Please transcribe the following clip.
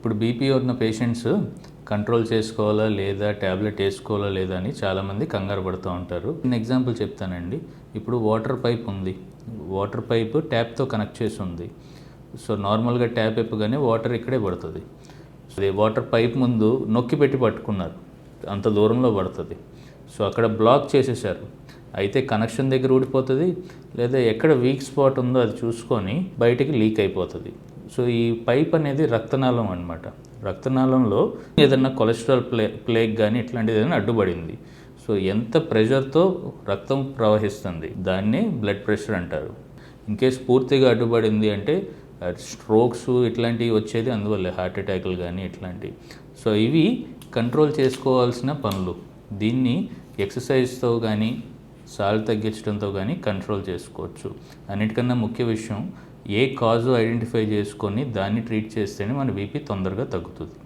ఇప్పుడు బీపీ ఉన్న patients control చేసుకోవాలా లేదా, ట్యాబ్లెట్ వేసుకోవాలా లేదా అని చాలామంది కంగారు పడుతూ ఉంటారు. నేను ఎగ్జాంపుల్ చెప్తానండి. ఇప్పుడు వాటర్ పైప్ ఉంది. వాటర్ పైప్ ట్యాప్తో కనెక్ట్ చేసి ఉంది. సో నార్మల్గా ట్యాప్ ఎప్పగానే వాటర్ ఇక్కడే పడుతుంది. అదే వాటర్ పైప్ ముందు నొక్కి పెట్టి పట్టుకున్నారు, అంత దూరంలో పడుతుంది. సో అక్కడ బ్లాక్ చేసేసారు. అయితే కనెక్షన్ దగ్గర ఊడిపోతుంది, లేదా ఎక్కడ వీక్ స్పాట్ ఉందో అది చూసుకొని బయటికి లీక్ అయిపోతుంది. సో ఈ పైప్ అనేది రక్తనాళం అనమాట. రక్తనాళంలో ఏదన్నా కొలెస్ట్రాల్ ప్లేగ్ కానీ ఇట్లాంటిది ఏదైనా అడ్డుపడింది. సో ఎంత ప్రెషర్తో రక్తం ప్రవహిస్తుంది దాన్నే బ్లడ్ ప్రెషర్ అంటారు. ఇన్కేస్ పూర్తిగా అడ్డుపడింది అంటే స్ట్రోక్స్ ఇట్లాంటివి వచ్చేది అందువల్లే, హార్ట్ అటాక్లు కానీ ఇట్లాంటివి. సో ఇవి కంట్రోల్ చేసుకోవాల్సిన పనులు. దీన్ని ఎక్సర్సైజ్తో కానీ సాల్ట్ తగ్గించడంతో కానీ కంట్రోల్ చేసుకోవచ్చు. అన్నిటికన్నా ముఖ్య విషయం, ఏ కాజు ఐడెంటిఫై చేసుకొని దాన్ని ట్రీట్ చేస్తేనే మన బీపీ తొందరగా తగ్గుతుంది.